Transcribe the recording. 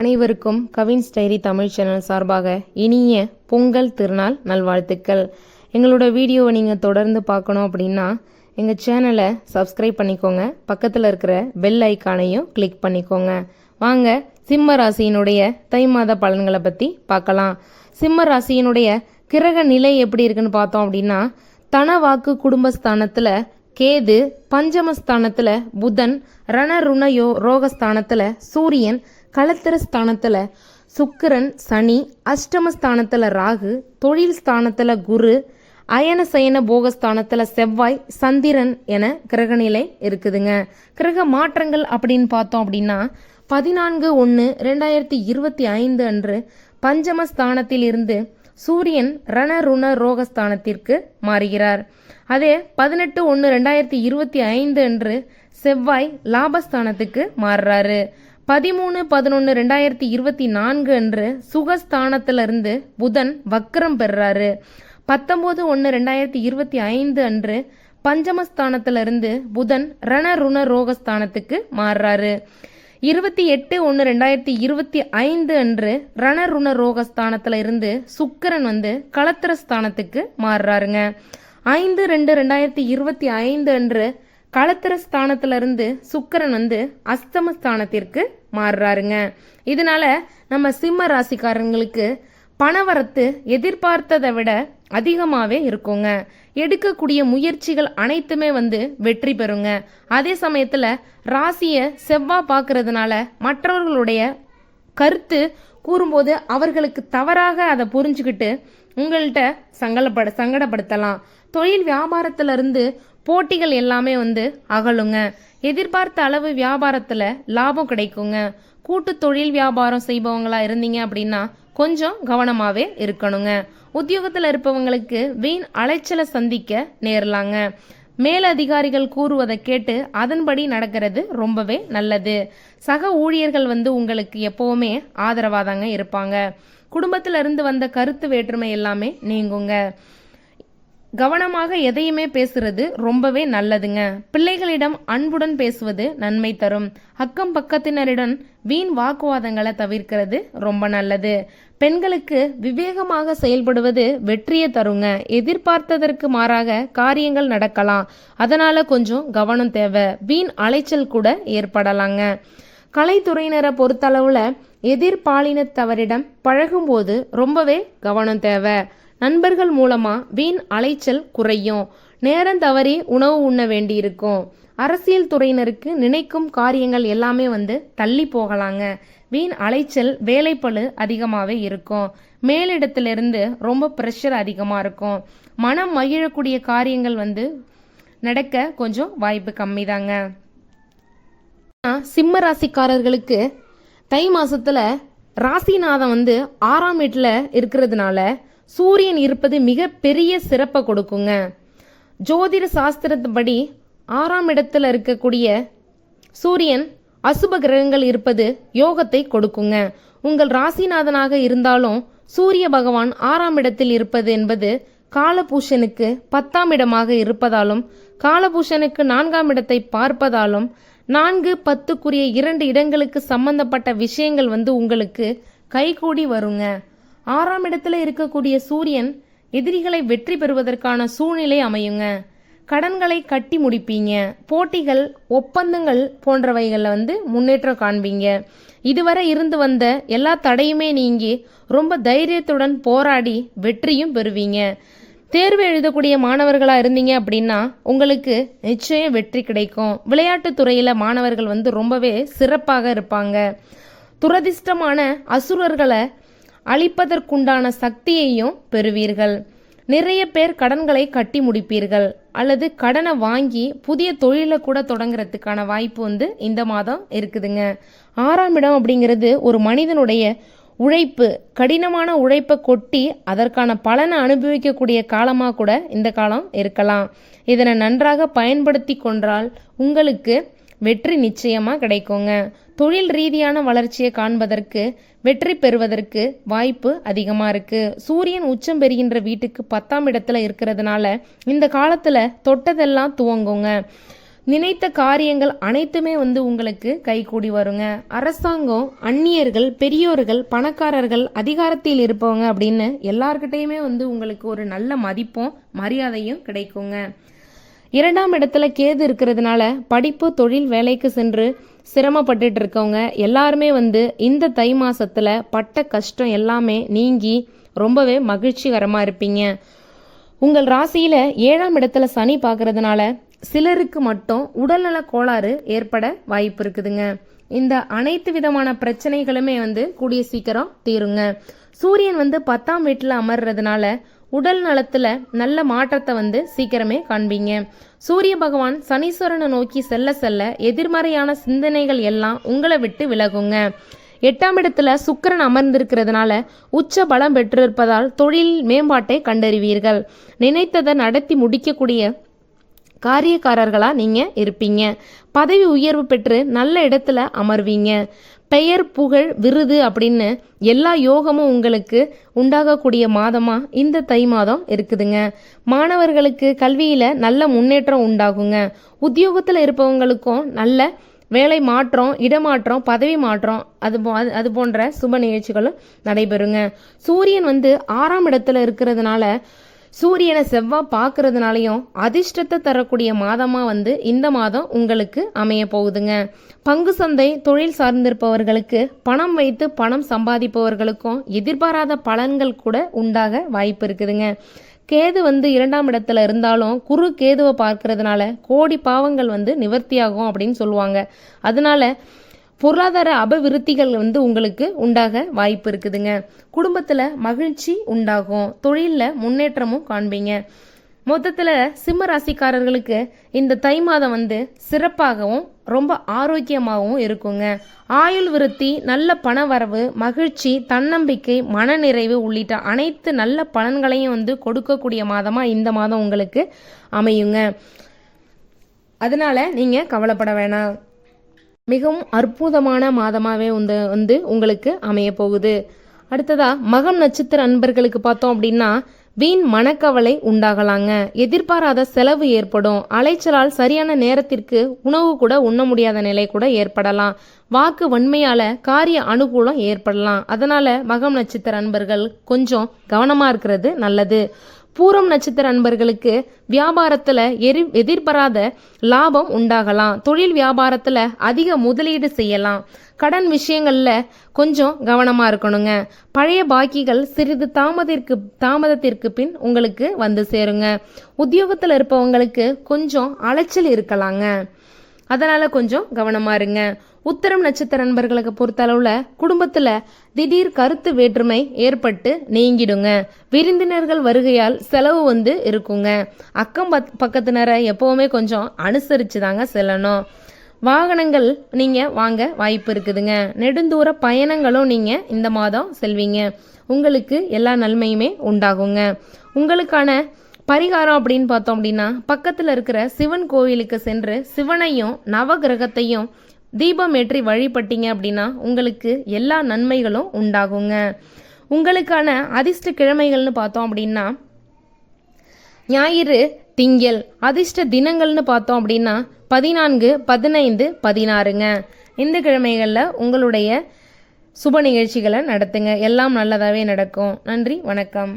அனைவருக்கும் Cavin's diary Tamil channel சார்பாக இனிய பொங்கல் திருநாள் நல்வாழ்த்துக்கள். எங்களோட வீடியோவை நீங்கள் தொடர்ந்து பார்க்கணும் அப்படின்னா எங்கள் சேனலை சப்ஸ்கிரைப் பண்ணிக்கோங்க, பக்கத்தில் இருக்கிற பெல் ஐக்கானையும் கிளிக் பண்ணிக்கோங்க. வாங்க சிம்ம ராசியினுடைய தை மாத பலன்களை பற்றி பார்க்கலாம். சிம்ம ராசியினுடைய கிரக நிலை எப்படி இருக்குன்னு பார்த்தோம் அப்படின்னா, தனவாக்கு குடும்பஸ்தானத்தில் கேது, பஞ்சமஸ்தானத்தில் புதன், ரணருண ரோகஸ்தானத்தில் சூரியன், களத்திர ஸ்தானத்தில் சுக்கிரன், சனி, அஷ்டமஸ்தானத்தில் ராகு, தொழில் ஸ்தானத்தில் குரு, அயன சயன போகஸ்தானத்தில் செவ்வாய், சந்திரன் என கிரகநிலை இருக்குதுங்க. கிரக மாற்றங்கள் அப்படின்னு பார்த்தோம் அப்படின்னா 14/1/2025 அன்று பஞ்சமஸ்தானத்தில் இருந்து சூரியன் ரணருண ரோகஸ்தானத்திற்கு மாறுகிறார். அதே 18/1/2025 அன்று செவ்வாய் லாபஸ்தானத்துக்கு மாறுறாரு. 13/11/2024 அன்று சுகஸ்தானத்திலிருந்து புதன் வக்ரம் பெறாரு. 19/1/2025 அன்று பஞ்சமஸ்தானத்திலிருந்து புதன் ரணருண ரோகஸ்தானத்துக்கு மாறுறாரு. 28/1/2025 அன்று ரணருண ரோகஸ்தானத்துல இருந்து சுக்கிரன் களத்திரஸ்தானத்துக்கு மாறுறாருங்க. 5/2/2025 அன்று களத்திரஸ்தானத்திலிருந்து சுக்கிரன் அஸ்தமஸ்தானத்திற்கு மாறுறாருங்க. இதனால நம்ம சிம்ம ராசிக்காரங்களுக்கு பணவரத்து எதிர்பார்த்ததை விட அதிகமாகவே இருக்குங்க. எடுக்கக்கூடிய முயற்சிகள் அனைத்துமே வெற்றி பெறுங்க. அதே சமயத்தில் ராசியை செவ்வாய் பார்க்கறதுனால மற்றவர்களுடைய கருத்து கூறும்போது அவர்களுக்கு தவறாக அதை புரிஞ்சுக்கிட்டு உங்கள்கிட்ட சங்கடப்படுத்தலாம். தொழில் வியாபாரத்திலிருந்து போட்டிகள் எல்லாமே அகலுங்க. எதிர்பார்த்த அளவு வியாபாரத்தில் லாபம் கிடைக்குங்க. கூட்டு தொழில் வியாபாரம் செய்பவங்களா இருந்தீங்க அப்படின்னா கொஞ்சம் கவனமாகவே இருக்கணுங்க. உத்தியோகத்தில் இருப்பவங்களுக்கு வீண் அலைச்சலை சந்திக்க நேரலாங்க. மேலதிகாரிகள் கூறுவதை கேட்டு அதன்படி நடக்கிறது ரொம்பவே நல்லது. சக ஊழியர்கள் உங்களுக்கு எப்பவுமே ஆதரவாதாங்க இருப்பாங்க. குடும்பத்தில இருந்து வந்த கருத்து வேற்றுமை எல்லாமே நீங்குங்க. கவனமாக எதையுமே பேசுறது ரொம்பவே நல்லதுங்க. பிள்ளைகளிடம் அன்புடன் பேசுவது நன்மை தரும். அக்கம் பக்கத்தினரிடம் வீண் வாக்குவாதங்களை தவிர்க்கிறது ரொம்ப நல்லது. பெண்களுக்கு விவேகமாக செயல்படுவது வெற்றியை தருங்க. எதிர்பார்த்ததற்கு மாறாக காரியங்கள் நடக்கலாம். அதனால கொஞ்சம் கவனம் தேவை. வீண் அலைச்சல் கூட ஏற்படலாங்க. கலைத்துறையினரை பொறுத்தளவுல எதிர்பாலினத்தவரிடம் பழகும்போது ரொம்பவே கவனம் தேவை. நண்பர்கள் மூலமா வீண் அலைச்சல் குறையும். நேரம் தவறி உணவு உண்ண வேண்டியிருக்கும். அரசியல் துறையினருக்கு நினைக்கும் காரியங்கள் எல்லாமே தள்ளி போகலாங்க. வீண் அலைச்சல், வேலைப்பளு அதிகமாகவே இருக்கும். மேலிடத்திலிருந்து ரொம்ப ப்ரெஷர் அதிகமாக இருக்கும். மனம் மகிழக்கூடிய காரியங்கள் நடக்க கொஞ்சம் வாய்ப்பு கம்மி தாங்க. சிம்ம ராசிக்காரர்களுக்கு தை மாசத்துல ராசிநாதம் 6ஆம் வீட்டில் இருக்கிறதுனால சூரியன் இருப்பது மிக பெரிய சிறப்பை கொடுக்குங்க. ஜோதிட சாஸ்திரப்படி 6ஆம் இடத்துல இருக்கக்கூடிய சூரியன் அசுப கிரகங்கள் இருப்பது யோகத்தை கொடுக்குங்க. உங்கள் ராசிநாதனாக இருந்தாலும் சூரிய பகவான் 6ஆம் இடத்தில் இருப்பது என்பது காலபூஷனுக்கு 10ஆம் இடமாக இருப்பதாலும் காலபூஷனுக்கு 4ஆம் இடத்தை பார்ப்பதாலும் 4, 10 2 இடங்களுக்கு சம்பந்தப்பட்ட விஷயங்கள் உங்களுக்கு கைகூடி வருங்க. 6ஆம் இடத்துல இருக்கக்கூடிய சூரியன் எதிரிகளை வெற்றி பெறுவதற்கான சூழ்நிலை அமையுங்க. கடன்களை கட்டி முடிப்பீங்க. போட்டிகள், ஒப்பந்தங்கள் போன்றவைகளில் முன்னேற்றம் காண்பீங்க. இதுவரை இருந்து வந்த எல்லா தடையுமே நீங்கி ரொம்ப தைரியத்துடன் போராடி வெற்றியும் பெறுவீங்க. தேர்வு எழுதக்கூடிய மாணவர்களாக இருந்தீங்க அப்படின்னா உங்களுக்கு நிச்சயம் வெற்றி கிடைக்கும். விளையாட்டுத் துறையில் மாணவர்கள் ரொம்பவே சிறப்பாக இருப்பாங்க. துரதிர்ஷ்டமான அசுரர்களை அழிப்பதற்குண்டான சக்தியையும் பெறுவீர்கள். நிறைய பேர் கடன்களை கட்டி முடிப்பீர்கள் அல்லது கடனை வாங்கி புதிய தொழிலை கூட தொடங்குறதுக்கான வாய்ப்பு இந்த மாதம் இருக்குதுங்க. 6ஆம் இடம் அப்படிங்கிறது ஒரு மனிதனுடைய உழைப்பு, கடினமான உழைப்பை கொட்டி அதற்கான பலனை அனுபவிக்கக்கூடிய காலமாக கூட இந்த காலம் இருக்கலாம். இதனை நன்றாக பயன்படுத்தி கொண்டால் உங்களுக்கு வெற்றி நிச்சயமாக கிடைக்குங்க. தொழில் ரீதியான வளர்ச்சியை காண்பதற்கு, வெற்றி பெறுவதற்கு வாய்ப்பு அதிகமாக இருக்கு. சூரியன் உச்சம் பெறுகின்ற வீட்டுக்கு 10ஆம் இடத்துல இருக்கிறதுனால இந்த காலத்துல தொட்டதெல்லாம் துவங்குங்க. நினைத்த காரியங்கள் அனைத்துமே வந்து உங்களுக்கு கைகூடி வருங்க. அரசாங்கம், அந்நியர்கள், பெரியோர்கள், பணக்காரர்கள், அதிகாரத்தில் இருப்பவங்க அப்படின்னு எல்லார்கிட்டையுமே வந்து உங்களுக்கு ஒரு நல்ல மதிப்பும் மரியாதையும் கிடைக்குங்க. 2ஆம் இடத்துல கேது இருக்கிறதுனால படிப்பு, தொழில், வேலைக்கு சென்று சிரமப்பட்டுட்டு இருக்கவங்க எல்லாருமே வந்து இந்த தை மாசத்துல பட்ட கஷ்டம் எல்லாமே நீங்கி ரொம்பவே மகிழ்ச்சிகரமா இருப்பீங்க. உங்கள் ராசியில 7ஆம் இடத்துல சனி பார்க்கறதுனால சிலருக்கு மட்டும் உடல்நல கோளாறு ஏற்பட வாய்ப்பு இருக்குதுங்க. இந்த அனைத்து விதமான பிரச்சனைகளுமே வந்து கூடிய சீக்கிரம் தீருங்க. சூரியன் வந்து 10ஆம் வீட்டுல அமர்றதுனால உடல் நலத்துல நல்ல மாற்றத்தை வந்து சீக்கிரமே காண்பீங்க. சூரிய பகவான் சனீஸ்வரனை நோக்கி செல்ல செல்ல எதிர்மறையான சிந்தனைகள் எல்லாம் உங்களை விட்டு விலகுங்க. 8ஆம் இடத்துல சுக்கிரன் அமர்ந்திருக்கிறதுனால உச்ச பலம் பெற்றிருப்பதால் தொழில் மேம்பாட்டை கண்டறிவீர்கள். நினைத்ததை நடத்தி முடிக்கக்கூடிய காரியக்காரர்களா நீங்க இருப்பீங்க. பதவி உயர்வு பெற்று நல்ல இடத்துல அமர்வீங்க. பெயர், புகழ், விருது அப்படின்னு எல்லா யோகமும் உங்களுக்கு உண்டாகக்கூடிய மாதமா இந்த தை மாதம் இருக்குதுங்க. மாணவர்களுக்கு கல்வியில நல்ல முன்னேற்றம் உண்டாகுங்க. உத்தியோகத்துல இருப்பவங்களுக்கும் நல்ல வேலை மாற்றம், இடமாற்றம், பதவி மாற்றம் அது போன்ற சுப நிகழ்ச்சிகளும் நடைபெறுங்க. சூரியன் வந்து 6ஆம் இடத்துல இருக்கிறதுனால சூரியனை செவ்வாய் பார்க்கறதுனாலையும் அதிர்ஷ்டத்தை தரக்கூடிய மாதமா வந்து இந்த மாதம் உங்களுக்கு அமைய போகுதுங்க. பங்கு சந்தை, தொழில் சார்ந்திருப்பவர்களுக்கு, பணம் வைத்து பணம் சம்பாதிப்பவர்களுக்கும் எதிர்பாராத பலன்கள் கூட உண்டாக வாய்ப்பு இருக்குதுங்க. கேது வந்து 2ஆம் இடத்துல இருந்தாலும் குரு கேதுவை பார்க்கறதுனால கோடி பாவங்கள் வந்து நிவர்த்தியாகும் அப்படின்னு சொல்லுவாங்க. அதனால பொருளாதார அபிவிருத்திகள் வந்து உங்களுக்கு உண்டாக வாய்ப்பு இருக்குதுங்க. குடும்பத்துல மகிழ்ச்சி உண்டாகும். தொழில்ல முன்னேற்றமும் காண்பீங்க. மொத்தத்துல சிம்ம ராசிக்காரர்களுக்கு இந்த தை மாதம் வந்து சிறப்பாகவும் ரொம்ப ஆரோக்கியமாகவும் இருக்குங்க. ஆயுள் விருத்தி, நல்ல பண வரவு, மகிழ்ச்சி, தன்னம்பிக்கை, மனநிறைவு உள்ளிட்ட அனைத்து நல்ல பலன்களையும் வந்து கொடுக்கக்கூடிய மாதமா இந்த மாதம் உங்களுக்கு அமையுங்க. அதனால நீங்க கவலைப்பட வேணாம். மிகவும் அற்புதமான மாதமாகவே வந்து உங்களுக்கு அமைய போகுது. அடுத்ததா மகம் நட்சத்திர அன்பர்களுக்கு பார்த்தோம் அப்படின்னா வீண் மனக்கவலை உண்டாகலாங்க. எதிர்பாராத செலவு ஏற்படும். அலைச்சலால் சரியான நேரத்திற்கு உணவு கூட உண்ண முடியாத நிலை கூட ஏற்படலாம். வாக்கு வன்மையால காரிய அனுகூலம் ஏற்படலாம். அதனால மகம் நட்சத்திர அன்பர்கள் கொஞ்சம் கவனமா இருக்கிறது நல்லது. பூரம் நட்சத்திர அன்பர்களுக்கு வியாபாரத்துல எதிர்பாராத லாபம் உண்டாகலாம். தொழில் வியாபாரத்துல அதிக முதலீடு செய்யலாம். கடன் விஷயங்கள்ல கொஞ்சம் கவனமா இருக்கணுங்க. பழைய பாக்கிகள் சிறிது தாமதத்திற்கு பின் உங்களுக்கு வந்து சேருங்க. உத்தியோகத்துல இருப்பவங்களுக்கு கொஞ்சம் அலைச்சல் இருக்கலாங்க. அதனால கொஞ்சம் கவனமா இருங்க. உத்திரம் நட்சத்திர நண்பர்களுக்கு பொறுத்தளவுல குடும்பத்துல திடீர் கருத்து வேற்றுமை ஏற்பட்டு நீங்கிடுங்க. விருந்தினர்கள் வருகையால் செலவு வந்து இருக்குங்க. அக்கம் பக்கத்தினரை எப்பவுமே கொஞ்சம் அனுசரிச்சு தாங்க செல்லணும். வாகனங்கள் நீங்க வாங்க வாய்ப்பு இருக்குதுங்க. நெடுந்தூர பயணங்களும் நீங்க இந்த மாதம் செல்வீங்க. உங்களுக்கு எல்லா நன்மையுமே உண்டாகுங்க. உங்களுக்கான பரிகாரம் அப்படின்னு பார்த்தோம் அப்படின்னா பக்கத்துல இருக்கிற சிவன் கோவிலுக்கு சென்று சிவனையும் நவகிரகத்தையும் தீபம் ஏற்றி வழிபட்டீங்க அப்படின்னா உங்களுக்கு எல்லா நன்மைகளும் உண்டாகுங்க. உங்களுக்கான அதிர்ஷ்ட கிழமைகள்னு பார்த்தோம் அப்படின்னா ஞாயிறு, திங்கள். அதிர்ஷ்ட தினங்கள்னு பார்த்தோம் அப்படின்னா 14, 15, 16ங்க. இந்த கிழமைகளில் உங்களுடைய சுப நிகழ்ச்சிகளை நடத்துங்க. எல்லாம் நல்லதாகவே நடக்கும். நன்றி, வணக்கம்.